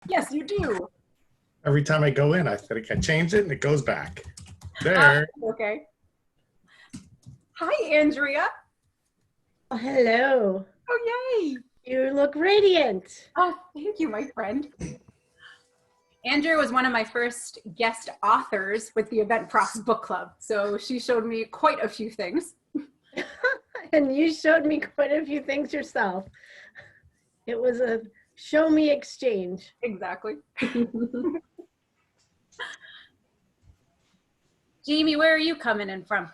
Yes, you do. Every time I go in, I think I change it and it goes back. There. Okay. Hi, Andrea. Oh, hello. Oh, yay. You look radiant. Oh, thank you, my friend. Andrea was one of my first guest authors with the Event Prox Book Club. So she showed me quite a few things. And you showed me quite a few things yourself. It was a show me exchange. Exactly. Jamie, where are you coming in from?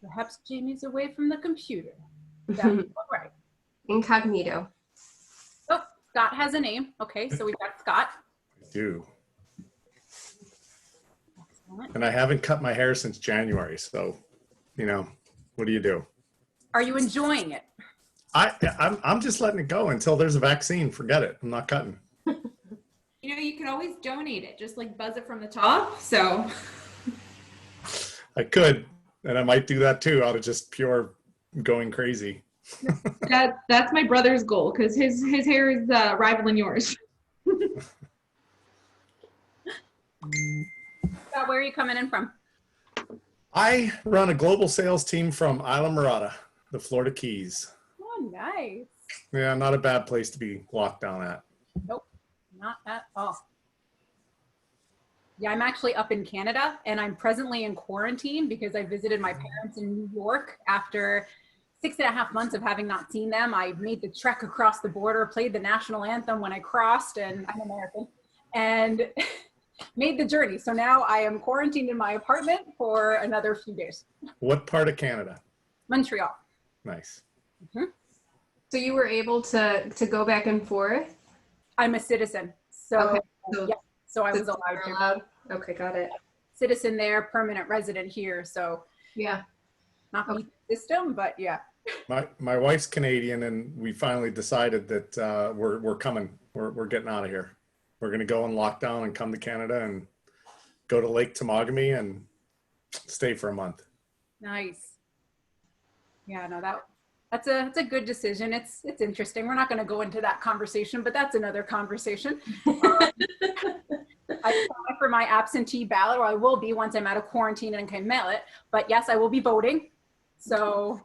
Perhaps Jamie's away from the computer. That's all right. Incognito. Oh, Scott has a name. Okay, so we've got Scott. I do. Excellent. And I haven't cut my hair since January. So, you know, what do you do? Are you enjoying it? I'm just letting it go until there's a vaccine. Forget it. I'm not cutting. You know, you could always donate it, just like buzz it from the top. So I could, and I might do that too, out of just pure going crazy. that's my brother's goal because his hair is rivaling yours. Scott, where are you coming in from? I run a global sales team from Isla Mirada, the Florida Keys. Oh, nice. Yeah, not a bad place to be locked down at. Nope, not at all. Yeah, I'm actually up in Canada and I'm presently in quarantine because I visited my parents in New York after 6.5 months of having not seen them. I made the trek across the border, played the national anthem when I crossed, and I'm American, and made the journey. So now I am quarantined in my apartment for another few days. What part of Canada? Montreal. Nice. Mm-hmm. So you were able to go back and forth? I'm a citizen. So, Okay. yeah, so I was allowed to. Okay, got it. Citizen there, permanent resident here. So Yeah. not the system, but yeah. My wife's Canadian, and we finally decided that we're coming. We're getting out of here. We're gonna go on lockdown and come to Canada and go to Lake Temagami and stay for a month. Nice. Yeah, no, that's a good decision. It's interesting. We're not going to go into that conversation, but that's another conversation. I applied for my absentee ballot, or I will be once I'm out of quarantine and can mail it. But yes, I will be voting. So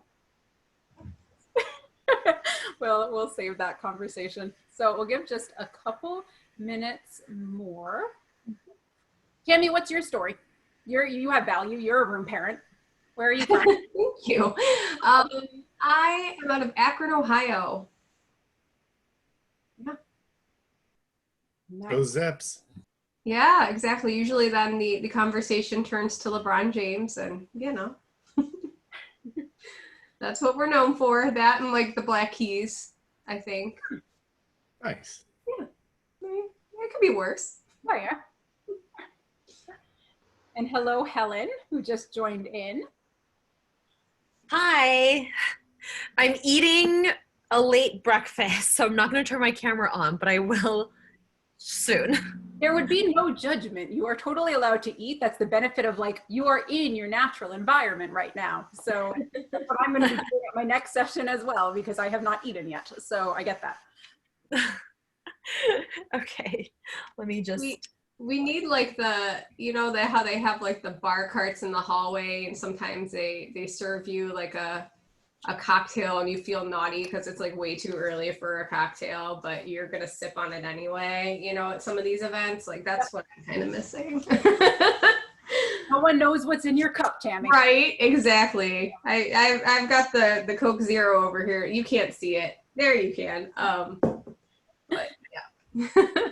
we'll save that conversation. So we'll give just a couple minutes more. Jamie, what's your story? You have value. You're a room parent. Where are you from? Thank you. I am out of Akron, Ohio. Yeah. Nice. Go Zips. Yeah, exactly. Usually then the conversation turns to LeBron James, and you know, that's what we're known for. That and like the Black Keys, I think. Nice. Yeah. I mean, it could be worse. Oh, yeah. And hello, Helen, who just joined in. Hi, I'm eating a late breakfast, so I'm not going to turn my camera on, but I will soon. There would be no judgment. You are totally allowed to eat. That's the benefit of like, you are in your natural environment right now. So that's what I'm going to be doing at my next session as well, because I have not eaten yet. So I get that. Okay, let me just... We need like the, you know, how they have like the bar carts in the hallway, and sometimes they serve you like a cocktail and you feel naughty because it's like way too early for a cocktail, but you're gonna sip on it anyway, you know, at some of these events. Like that's what I'm kind of missing. No one knows what's in your cup, Tammy. Right, exactly. I've got the Coke Zero over here. You can't see it. There you can. But yeah.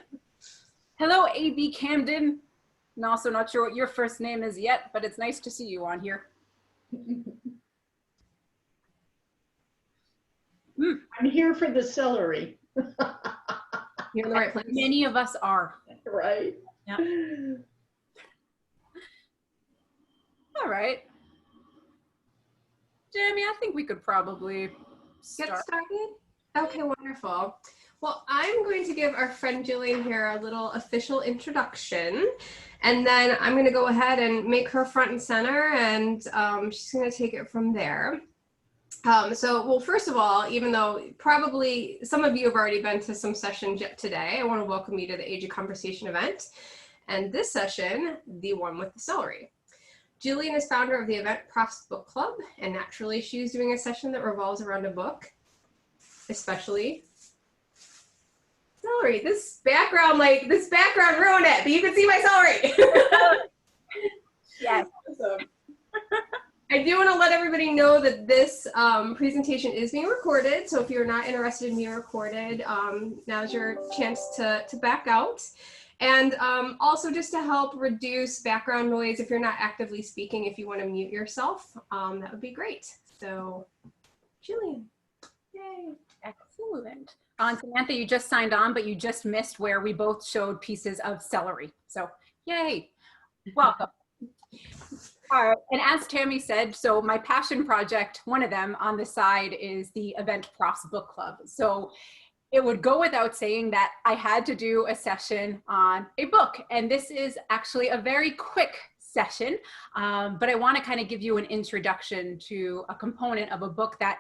Hello, AB Camden. I'm also not sure what your first name is yet, but it's nice to see you on here. I'm here for the celery. You're in the right place. Many of us are. Right. Yeah. All right. Jamie, I think we could probably start. Get started? Okay, wonderful. Well, I'm going to give our friend Jillian here a little official introduction, and then I'm going to go ahead and make her front and center, and she's going to take it from there. Well, first of all, even though probably some of you have already been to some sessions yet today, I want to welcome you to the Age of Conversation event. And this session, the one with the celery. Jillian is founder of the Event Profs Book Club, and naturally she's doing a session that revolves around a book, especially celery. This background ruined it, but you can see my celery. Yes. Awesome. I do want to let everybody know that this presentation is being recorded. So if you're not interested in being recorded, now's your chance to back out. And also just to help reduce background noise, if you're not actively speaking, if you want to mute yourself, that would be great. So Jillian, yay. Excellent. Samantha, you just signed on, but you just missed where we both showed pieces of celery. So yay, welcome. All right, and as Tammy said, so my passion project, one of them on the side is the Event Profs Book Club. So it would go without saying that I had to do a session on a book. And this is actually a very quick session, but I want to kind of give you an introduction to a component of a book that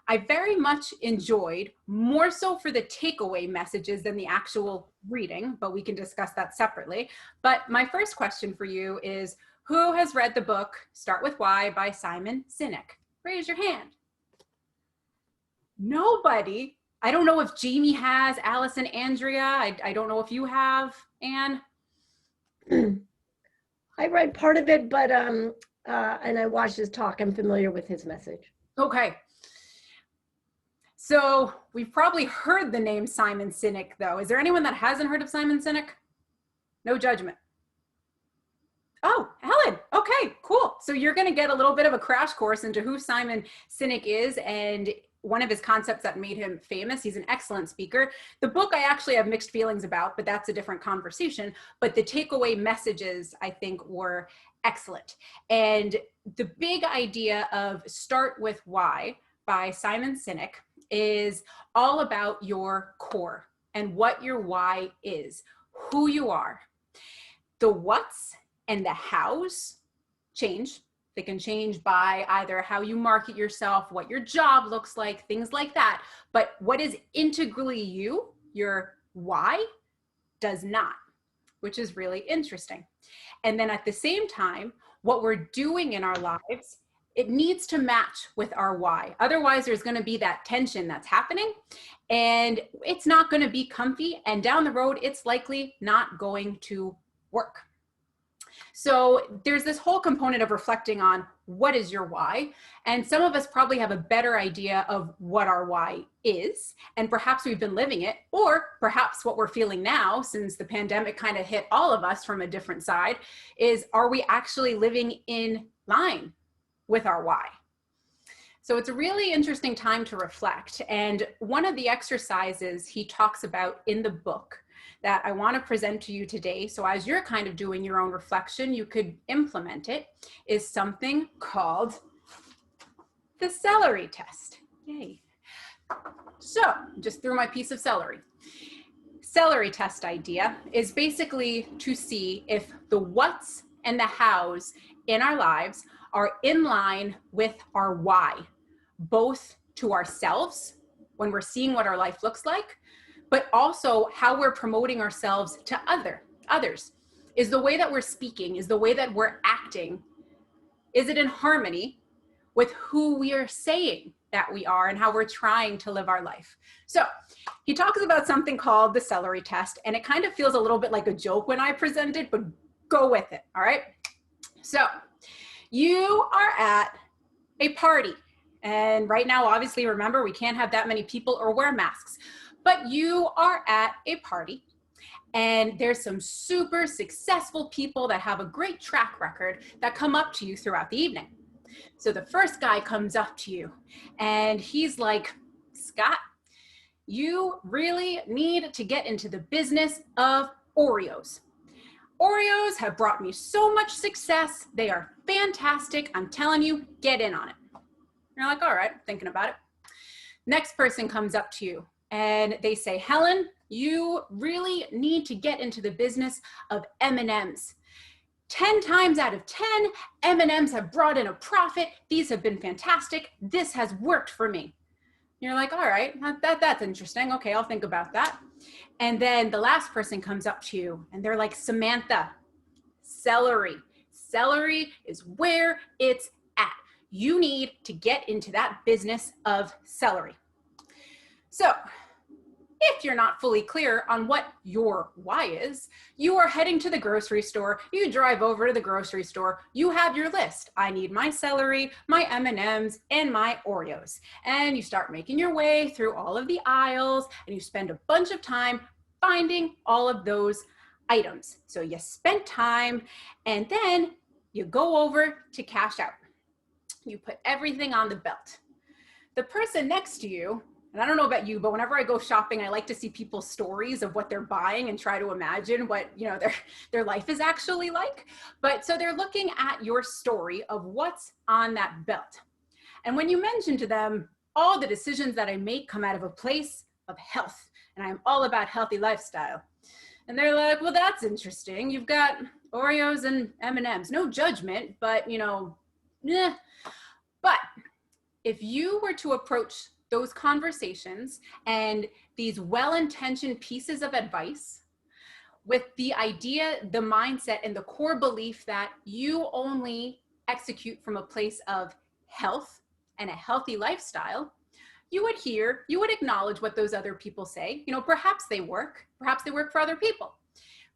I very much enjoyed, more so for the takeaway messages than the actual reading, but we can discuss that separately. But my first question for you is, who has read the book Start With Why by Simon Sinek? Raise your hand. Nobody. I don't know if Jamie has, Alice and Andrea. I don't know if you have, Anne. I read part of it, but and I watched his talk. I'm familiar with his message. Okay. So we've probably heard the name Simon Sinek, though. Is there anyone that hasn't heard of Simon Sinek? No judgment. Oh, Helen. Okay, cool. So you're going to get a little bit of a crash course into who Simon Sinek is and one of his concepts that made him famous. He's an excellent speaker. The book I actually have mixed feelings about, but that's a different conversation. But the takeaway messages, I think, were excellent. And the big idea of Start With Why by Simon Sinek is all about your core and what your why is, who you are. The what's and the hows change. They can change by either how you market yourself, what your job looks like, things like that. But what is integrally you, your why, does not, which is really interesting. And then at the same time, what we're doing in our lives, it needs to match with our why. Otherwise, there's going to be that tension that's happening and it's not going to be comfy. And down the road, it's likely not going to work. So there's this whole component of reflecting on what is your why. And some of us probably have a better idea of what our why is. And perhaps we've been living it, or perhaps what we're feeling now, since the pandemic kind of hit all of us from a different side, is are we actually living in line with our why? So it's a really interesting time to reflect. And one of the exercises he talks about in the book that I want to present to you today, so as you're kind of doing your own reflection, you could implement it, is something called the celery test. Yay. So just threw my piece of celery. Celery test idea is basically to see if the what's and the how's in our lives are in line with our why, both to ourselves when we're seeing what our life looks like, but also how we're promoting ourselves to others. Is the way that we're speaking, is the way that we're acting, is it in harmony with who we are saying that we are and how we're trying to live our life? So he talks about something called the celery test, and it kind of feels a little bit like a joke when I present it, but go with it, all right? So you are at a party, and right now, obviously, remember, we can't have that many people or wear masks. But you are at a party and there's some super successful people that have a great track record that come up to you throughout the evening. So the first guy comes up to you and he's like, Scott, you really need to get into the business of Oreos. Oreos have brought me so much success. They are fantastic. I'm telling you, get in on it. You're like, all right, thinking about it. Next person comes up to you and they say, Helen, you really need to get into the business of M&Ms. 10 times out of 10, M&Ms have brought in a profit. These have been fantastic. This has worked for me. You're like, all right, that's interesting. Okay, I'll think about that. And then the last person comes up to you and they're like, Samantha, celery. Celery is where it's at. You need to get into that business of celery. So if you're not fully clear on what your why is, you are heading to the grocery store, you drive over to the grocery store, you have your list. I need my celery, my M&Ms, and my Oreos. And you start making your way through all of the aisles and you spend a bunch of time finding all of those items. So you spent time and then you go over to cash out. You put everything on the belt. The person next to you, and I don't know about you, but whenever I go shopping, I like to see people's stories of what they're buying and try to imagine what, you know, their life is actually like. But so they're looking at your story of what's on that belt. And when you mention to them, all the decisions that I make come out of a place of health, and I'm all about healthy lifestyle. And they're like, well, that's interesting. You've got Oreos and M&Ms. No judgment, but, you know, eh. But if you were to approach those conversations and these well-intentioned pieces of advice with the idea, the mindset, and the core belief that you only execute from a place of health and a healthy lifestyle, you would hear, you would acknowledge what those other people say. You know, perhaps they work for other people,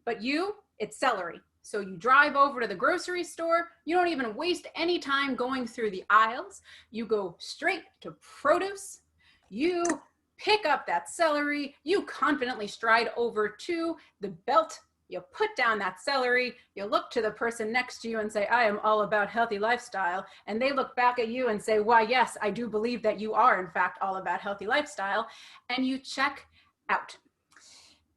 but you, it's celery. So you drive over to the grocery store, you don't even waste any time going through the aisles. You go straight to produce, you pick up that celery, you confidently stride over to the belt, you put down that celery, you look to the person next to you and say, I am all about healthy lifestyle. And they look back at you and say, why, yes, I do believe that you are in fact all about healthy lifestyle. And you check out.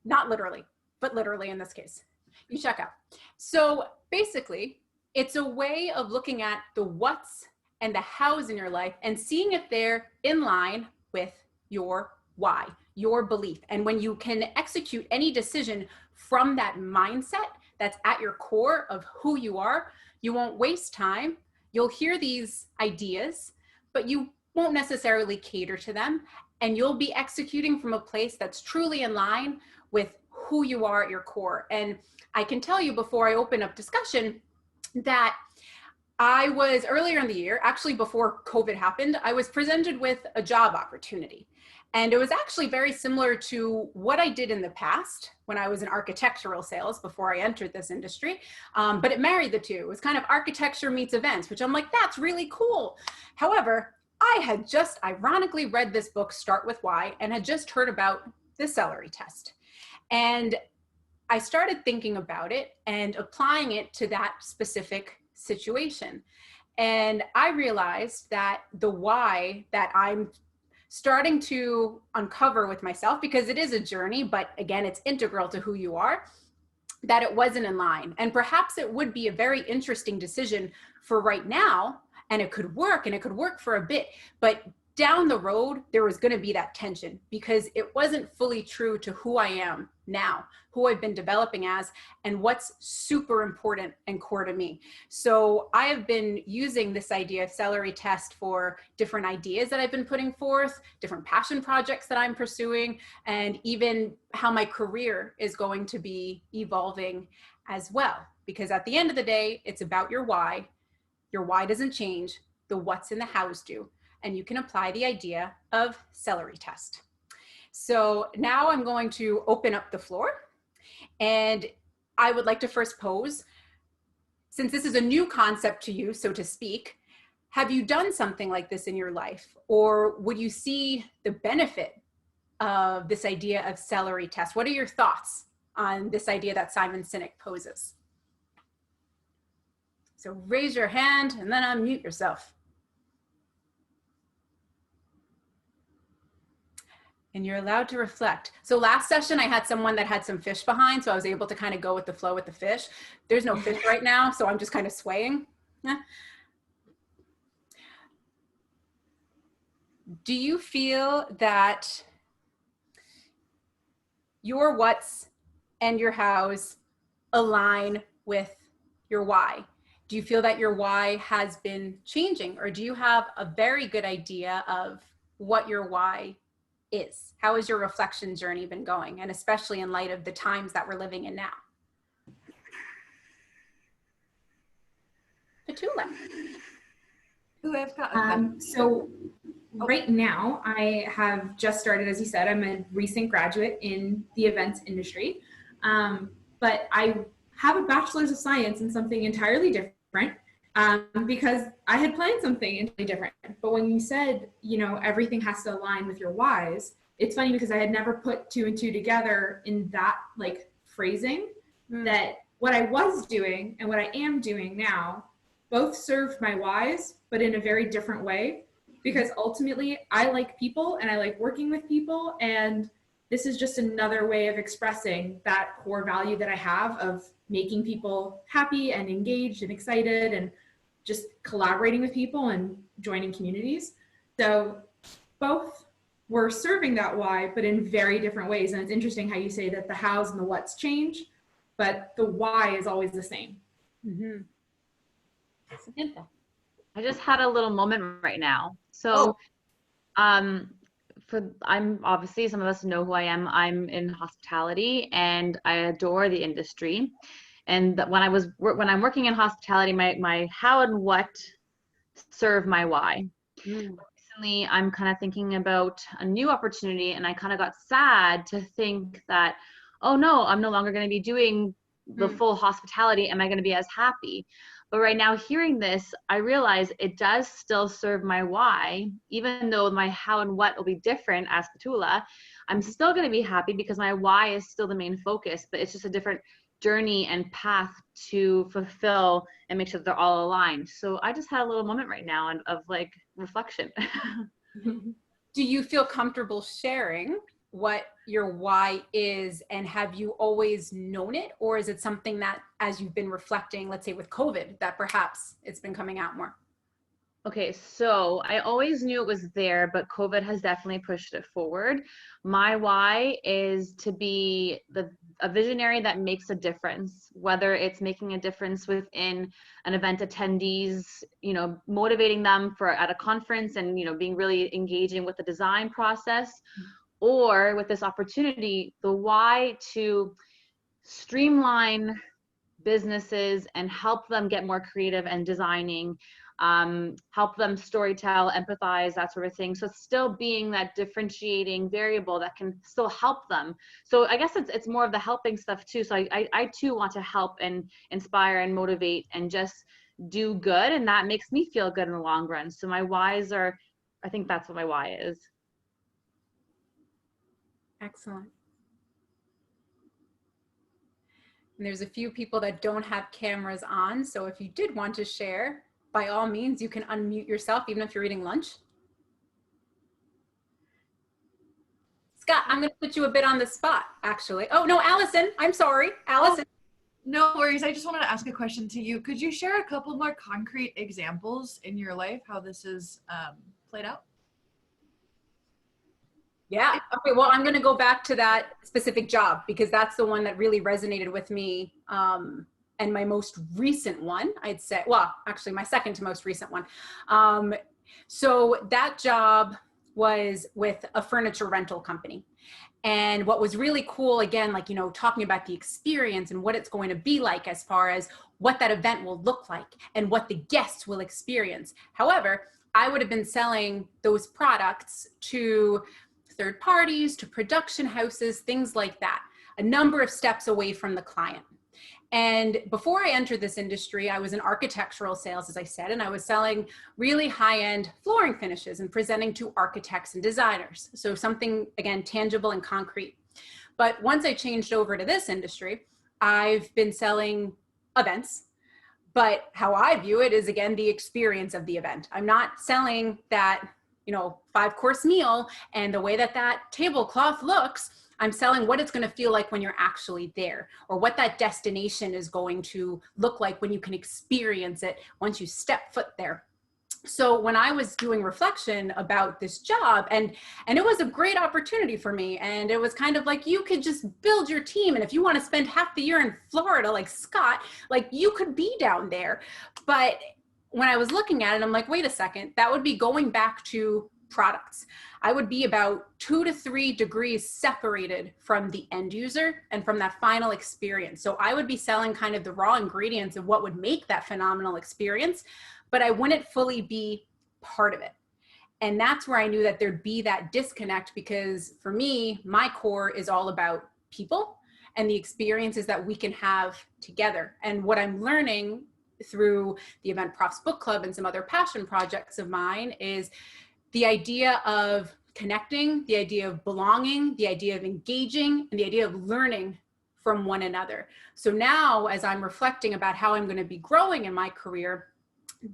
Not literally, but literally in this case. You check out. So basically, it's a way of looking at the what's and the how's in your life and seeing if they're in line with your why, your belief. And when you can execute any decision from that mindset that's at your core of who you are, you won't waste time. You'll hear these ideas, but you won't necessarily cater to them. And you'll be executing from a place that's truly in line with who you are at your core. And I can tell you before I open up discussion that I was earlier in the year, actually before COVID happened, I was presented with a job opportunity. And it was actually very similar to what I did in the past when I was in architectural sales before I entered this industry. But it married the two. It was kind of architecture meets events, which I'm like, that's really cool. However, I had just ironically read this book, Start With Why, and had just heard about the celery test. And I started thinking about it and applying it to that specific situation. And I realized that the why that I'm starting to uncover with myself, because it is a journey, but again, it's integral to who you are, that it wasn't in line. And perhaps it would be a very interesting decision for right now, and it could work for a bit, but down the road, there was going to be that tension because it wasn't fully true to who I am now, who I've been developing as, and what's super important and core to me. So I have been using this idea of celery test for different ideas that I've been putting forth, different passion projects that I'm pursuing, and even how my career is going to be evolving as well. Because at the end of the day, it's about your why. Your why doesn't change, the what's and the how's do. And you can apply the idea of celery test. So now I'm going to open up the floor, and I would like to first pose, since this is a new concept to you, so to speak, have you done something like this in your life? Or would you see the benefit of this idea of celery test? What are your thoughts on this idea that Simon Sinek poses? So raise your hand and then unmute yourself. And you're allowed to reflect. So last session, I had someone that had some fish behind, so I was able to kind of go with the flow with the fish. There's no fish right now, so I'm just kind of swaying. Do you feel that your what's and your how's align with your why, do you feel that your why has been changing, or do you have a very good idea of what your why is? How has your reflection journey been going? And especially in light of the times that we're living in now. Petula. Ooh, I've got a So right now I have just started, as you said, I'm a recent graduate in the events industry. But I have a bachelor's of science in something entirely different, because I had planned something entirely different. But when you said, you know, everything has to align with your whys, it's funny because I had never put two and two together in that like phrasing, that what I was doing and what I am doing now both serve my whys, but in a very different way, because ultimately I like people and I like working with people, and this is just another way of expressing that core value that I have of making people happy and engaged and excited and just collaborating with people and joining communities. So both were serving that why, but in very different ways. And it's interesting how you say that the hows and the whats change, but the why is always the same. Mm-hmm. Samantha. I just had a little moment right now. So, I'm obviously, some of us know who I am. I'm in hospitality and I adore the industry. And when I'm working in hospitality, my how and what serve my why. Recently, I'm kind of thinking about a new opportunity, and I kind of got sad to think that, oh no, I'm no longer going to be doing the full hospitality. Am I going to be as happy? But right now, hearing this, I realize it does still serve my why, even though my how and what will be different as Petula. I'm still going to be happy because my why is still the main focus, but it's just a different journey and path to fulfill and make sure that they're all aligned. So I just had a little moment right now of like reflection. Do you feel comfortable sharing what your why is, and have you always known it, or is it something that as you've been reflecting, let's say with COVID, that perhaps it's been coming out more? Okay, so I always knew it was there, but COVID has definitely pushed it forward. My why is to be a visionary that makes a difference, whether it's making a difference within an event attendees, you know, motivating them at a conference and, you know, being really engaging with the design process, or with this opportunity, the why to streamline businesses and help them get more creative and designing, help them storytell, empathize, that sort of thing. So it's still being that differentiating variable that can still help them. So I guess it's more of the helping stuff too. So I too want to help and inspire and motivate and just do good. And that makes me feel good in the long run. So my whys are, I think that's what my why is. Excellent. And there's a few people that don't have cameras on. So if you did want to share, by all means, you can unmute yourself, even if you're eating lunch. Scott, I'm going to put you a bit on the spot, actually. Oh, no, Allison. I'm sorry. Allison. No worries. I just wanted to ask a question to you. Could you share a couple more concrete examples in your life, how this is played out? Yeah. Okay. Well, I'm going to go back to that specific job because that's the one that really resonated with me. And my most recent one, I'd say, well, actually my second to most recent one. So that job was with a furniture rental company. And what was really cool, again, like, you know, talking about the experience and what it's going to be like as far as what that event will look like and what the guests will experience. However, I would have been selling those products to third parties, to production houses, things like that, a number of steps away from the client. And before I entered this industry, I was in architectural sales, as I said, and I was selling really high-end flooring finishes and presenting to architects and designers. So something, again, tangible and concrete. But once I changed over to this industry, I've been selling events. But how I view it is, again, the experience of the event. I'm not selling that, you know, 5-course meal and the way that that tablecloth looks. I'm selling what it's going to feel like when you're actually there, or what that destination is going to look like when you can experience it once you step foot there. So when I was doing reflection about this job, and it was a great opportunity for me, and it was kind of like, you could just build your team, and if you want to spend half the year in Florida like Scott, like you could be down there. But when I was looking at it, I'm like, wait a second, that would be going back to products. I would be about 2 to 3 degrees separated from the end user and from that final experience. So I would be selling kind of the raw ingredients of what would make that phenomenal experience, but I wouldn't fully be part of it. And that's where I knew that there'd be that disconnect, because for me, my core is all about people and the experiences that we can have together. And what I'm learning through the Event Profs Book Club and some other passion projects of mine is the idea of connecting, the idea of belonging, the idea of engaging, and the idea of learning from one another. So now, as I'm reflecting about how I'm going to be growing in my career,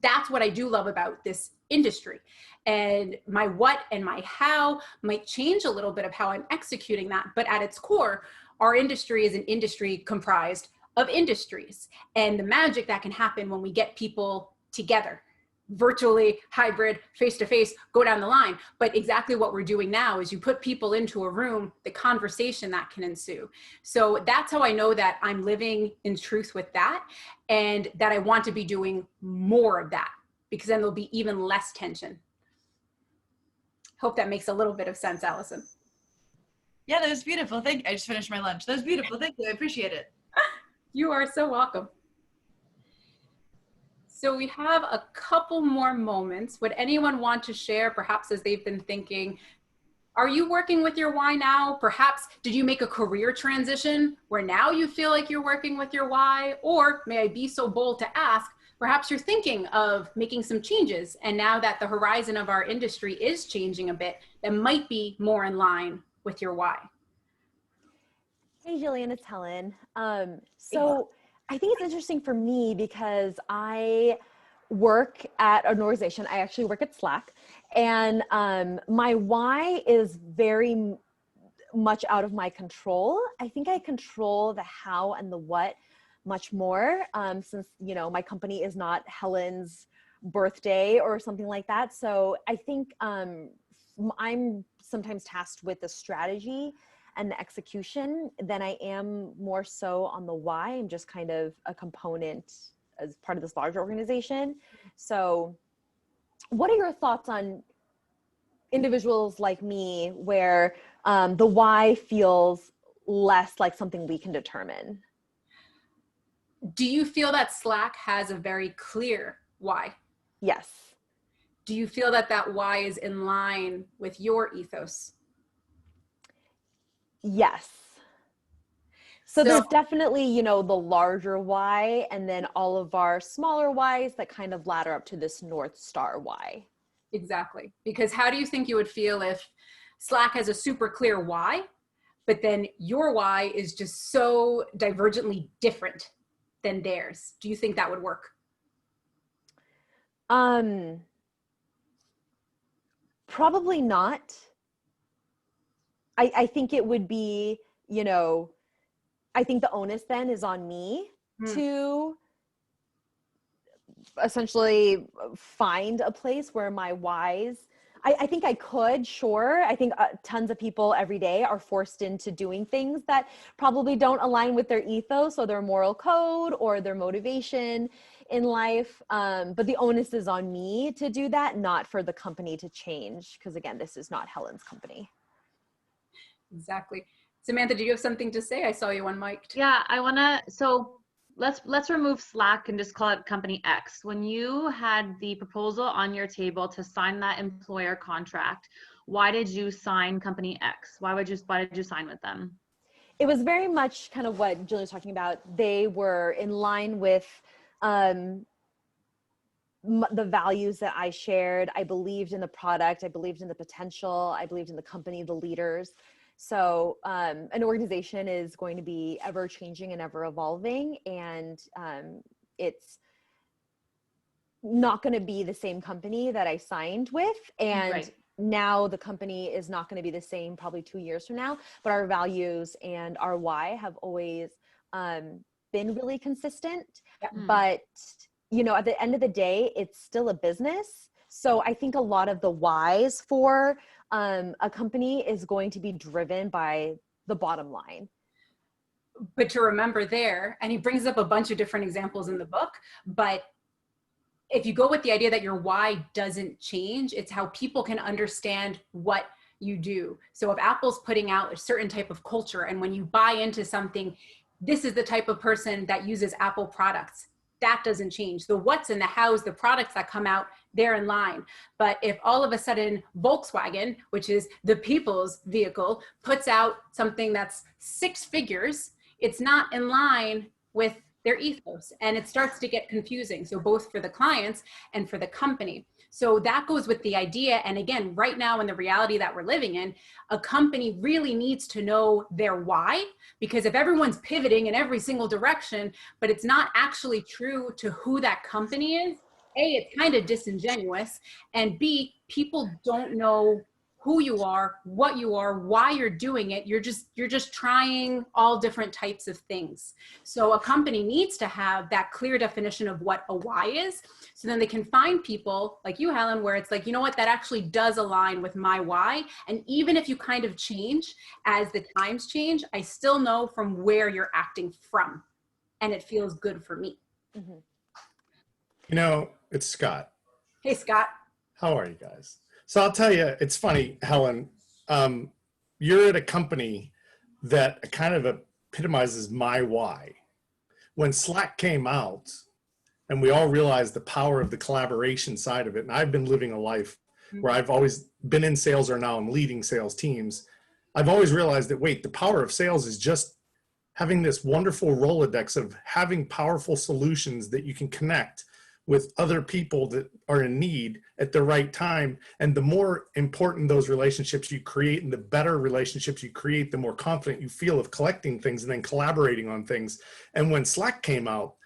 that's what I do love about this industry. And my what and my how might change a little bit of how I'm executing that. But at its core, our industry is an industry comprised of industries, and the magic that can happen when we get people together, virtually, hybrid, face-to-face, go down the line. But exactly what we're doing now is you put people into a room, the conversation that can ensue. So that's how I know that I'm living in truth with that, and that I want to be doing more of that, because then there'll be even less tension. Hope that makes a little bit of sense, Allison. Yeah, that was beautiful. Thank you. I just finished my lunch. That was beautiful. Thank you. I appreciate it. You are so welcome. So we have a couple more moments. Would anyone want to share, perhaps as they've been thinking, are you working with your why now? Perhaps did you make a career transition where now you feel like you're working with your why? Or may I be so bold to ask, perhaps you're thinking of making some changes, and now that the horizon of our industry is changing a bit, that might be more in line with your why. Hey, Jillian, it's Helen. So I think it's interesting for me because I work at an organization. I actually work at Slack, and my why is very much out of my control. I think I control the how and the what much more, since, you know, my company is not Helen's birthday or something like that. So I think I'm sometimes tasked with the strategy and the execution than I am more so on the why. I'm just kind of a component as part of this larger organization. So what are your thoughts on individuals like me where the why feels less like something we can determine? Do you feel that Slack has a very clear why? Yes. Do you feel that that why is in line with your ethos? Yes. So there's definitely, you know, the larger why, and then all of our smaller whys that kind of ladder up to this North Star why. Exactly. Because how do you think you would feel if Slack has a super clear why, but then your why is just so divergently different than theirs? Do you think that would work? Probably not. I think it would be, you know, I think the onus then is on me to essentially find a place where my whys, I think I could, sure. I think tons of people every day are forced into doing things that probably don't align with their ethos or their moral code or their motivation in life. But the onus is on me to do that, not for the company to change. Because again, this is not Helen's company. Exactly. Samantha, do you have something to say? I saw you unmiked. Yeah, I wanna, so let's remove Slack and just call it company X. When you had the proposal on your table to sign that employer contract, why did you sign company X? Why did you sign with them? It was very much kind of what Jillian was talking about. They were in line with the values that I shared. I believed in the product. I believed in the potential. I believed in the company, the leaders. So an organization is going to be ever changing and ever evolving, and it's not going to be the same company that I signed with. And now the company is not going to be the same probably 2 years from now, but our values and our why have always been really consistent. But, you know, at the end of the day, it's still a business. So I think a lot of the whys for a company is going to be driven by the bottom line. But to remember there, and he brings up a bunch of different examples in the book, but if you go with the idea that your why doesn't change, it's how people can understand what you do. So if Apple's putting out a certain type of culture, and when you buy into something, this is the type of person that uses Apple products, that doesn't change. The what's and the how's, the products that come out, they're in line. But if all of a sudden Volkswagen, which is the people's vehicle, puts out something that's 6 figures, it's not in line with their ethos, and it starts to get confusing. So both for the clients and for the company. So that goes with the idea. And again, right now in the reality that we're living in, a company really needs to know their why, because if everyone's pivoting in every single direction, but it's not actually true to who that company is, A, it's kind of disingenuous, and B, people don't know who you are, what you are, why you're doing it. You're just trying all different types of things. So a company needs to have that clear definition of what a why is. So then they can find people like you, Helen, where it's like, you know what, that actually does align with my why. And even if you kind of change as the times change, I still know from where you're acting from, and it feels good for me. Mm-hmm. You know, it's Scott. Hey, Scott. How are you guys? So I'll tell you, it's funny, Helen, you're at a company that kind of epitomizes my why. When Slack came out and we all realized the power of the collaboration side of it, and I've been living a life where I've always been in sales, or now I'm leading sales teams, I've always realized that, wait, the power of sales is just having this wonderful Rolodex of having powerful solutions that you can connect with other people that are in need at the right time. And the more important those relationships you create, and the better relationships you create, the more confident you feel of collecting things and then collaborating on things. And when Slack came out,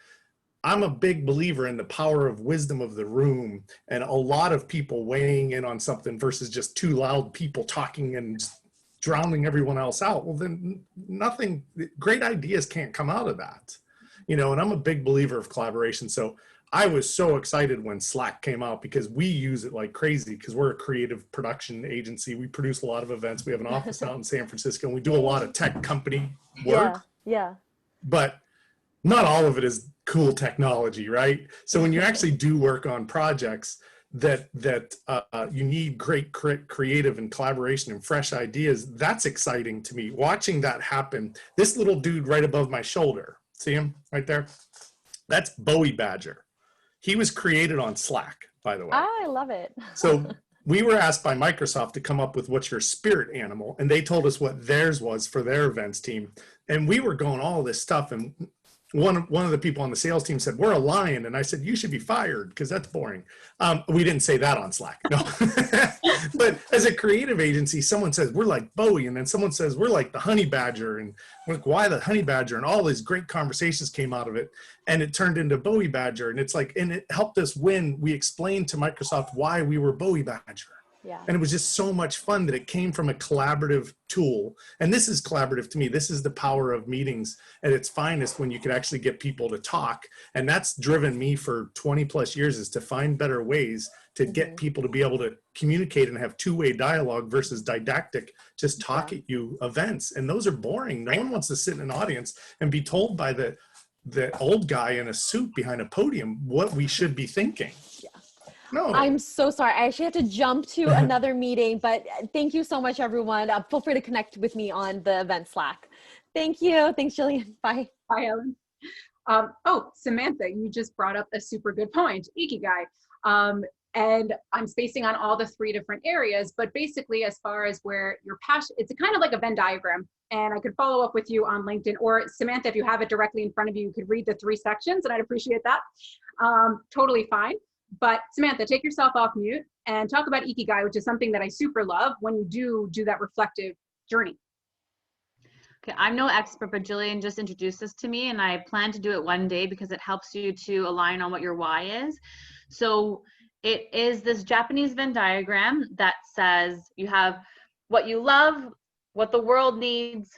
I'm a big believer in the power of wisdom of the room, and a lot of people weighing in on something versus just 2 loud people talking and just drowning everyone else out. Well, then nothing, great ideas can't come out of that, you know, and I'm a big believer of collaboration. So I was so excited when Slack came out, because we use it like crazy, because we're a creative production agency. We produce a lot of events. We have an office out in San Francisco, and we do a lot of tech company work. Yeah. But not all of it is cool technology, right? So when you actually do work on projects that you need great creative and collaboration and fresh ideas, that's exciting to me. Watching that happen, this little dude right above my shoulder, see him right there? That's Bowie Badger. He was created on Slack, by the way. I love it. So we were asked by Microsoft to come up with what's your spirit animal, and they told us what theirs was for their events team. And we were going all this stuff, and one of the people on the sales team said, we're a lion. And I said, you should be fired, because that's boring. We didn't say that on Slack, no. But as a creative agency, someone says, we're like Bowie. And then someone says, we're like the honey badger. And we're like, why the honey badger? And all these great conversations came out of it. And it turned into Bowie Badger. And it's like, and it helped us when we explained to Microsoft why we were Bowie Badger. Yeah. And it was just so much fun that it came from a collaborative tool. And this is collaborative to me. This is the power of meetings at its finest, when you can actually get people to talk. And that's driven me for 20 plus years, is to find better ways to get people to be able to communicate and have 2-way dialogue versus didactic, just talk at you events. And those are boring. No one wants to sit in an audience and be told by the old guy in a suit behind a podium what we should be thinking. No. I'm so sorry. I actually have to jump to another meeting, but thank you so much, everyone. Feel free to connect with me on the event Slack. Thank you. Thanks, Jillian. Bye. Bye, Ellen. Oh, Samantha, you just brought up a super good point, Ikigai. And I'm spacing on all the 3 different areas, but basically as far as where your passion, it's kind of like a Venn diagram. And I could follow up with you on LinkedIn, or Samantha, if you have it directly in front of you, you could read the 3 sections, and I'd appreciate that. Totally fine. But Samantha, take yourself off mute and talk about Ikigai, which is something that I super love when you do that reflective journey. Okay, I'm no expert, but Jillian just introduced this to me, and I plan to do it one day because it helps you to align on what your why is. So it is this Japanese Venn diagram that says you have what you love, what the world needs,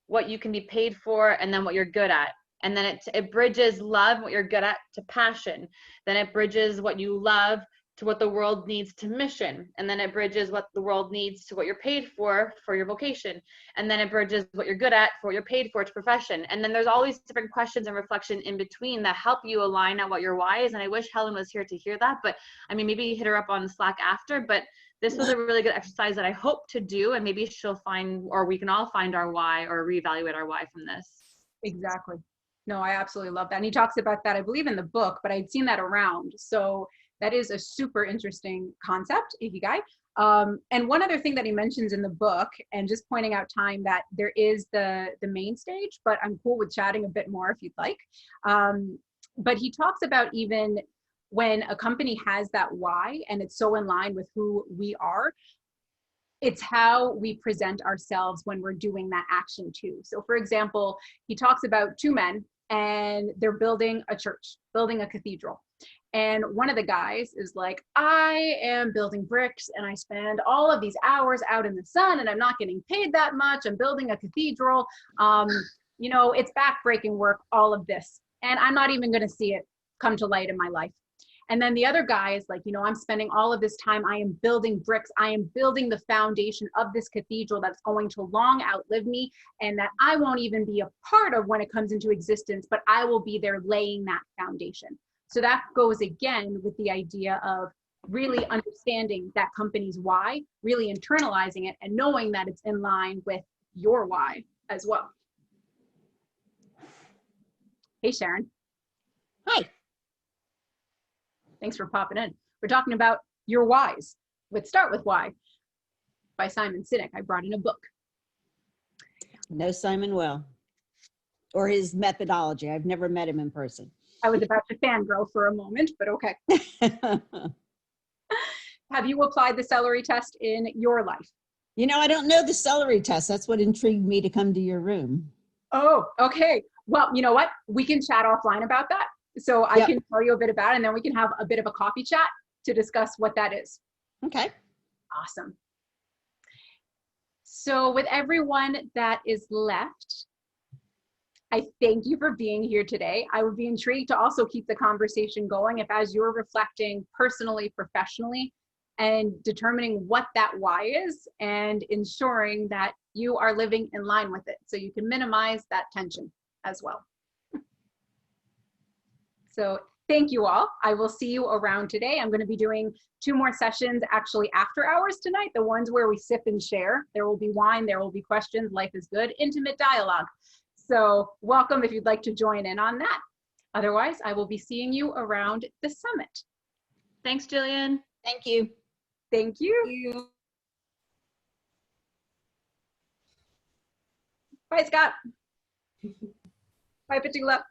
what you can be paid for, and then what you're good at. And then it bridges love, what you're good at, to passion. Then it bridges what you love to what the world needs to mission. And then it bridges what the world needs to what you're paid for your vocation. And then it bridges what you're good at for what you're paid for to profession. And then there's all these different questions and reflection in between that help you align at what your why is. And I wish Helen was here to hear that, but I mean, maybe hit her up on Slack after, but this was a really good exercise that I hope to do. And maybe she'll find, or we can all find our why or reevaluate our why from this. Exactly. No, I absolutely love that. And he talks about that, I believe, in the book, but I'd seen that around. So that is a super interesting concept, Ikigai. And one other thing that he mentions in the book, and just pointing out time, that there is the main stage, but I'm cool with chatting a bit more if you'd like. But he talks about even when a company has that why and it's so in line with who we are, it's how we present ourselves when we're doing that action too. So for example, he talks about two men and they're building a church, building a cathedral. And one of the guys is like, I am building bricks and I spend all of these hours out in the sun and I'm not getting paid that much. I'm building a cathedral. You know, it's backbreaking work, all of this. And I'm not even going to see it come to light in my life. And then the other guy is like, you know, I'm spending all of this time, I am building bricks. I am building the foundation of this cathedral that's going to long outlive me and that I won't even be a part of when it comes into existence, but I will be there laying that foundation. So that goes again with the idea of really understanding that company's why, really internalizing it and knowing that it's in line with your why as well. Hey, Sharon. Hi. Thanks for popping in. We're talking about your whys with Start With Why by Simon Sinek. I brought in a book. No, Simon well, or his methodology. I've never met him in person. I was about to fangirl for a moment, but okay. Have you applied the celery test in your life? You know, I don't know the celery test. That's what intrigued me to come to your room. Oh, okay. Well, you know what? We can chat offline about that. So I can tell you a bit about it, and then we can have a bit of a coffee chat to discuss what that is. Okay. Awesome. So with everyone that is left, I thank you for being here today. I would be intrigued to also keep the conversation going if, as you're reflecting personally, professionally, and determining what that why is and ensuring that you are living in line with it so you can minimize that tension as well. So thank you all. I will see you around today. I'm going to be doing 2 more sessions actually after hours tonight, the ones where we sip and share. There will be wine, there will be questions, life is good, intimate dialogue. So welcome if you'd like to join in on that. Otherwise, I will be seeing you around the summit. Thanks, Jillian. Thank you. Thank you. Bye, Scott. Bye, Petula.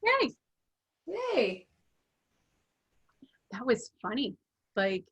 Yay. Yay. That was funny. Like,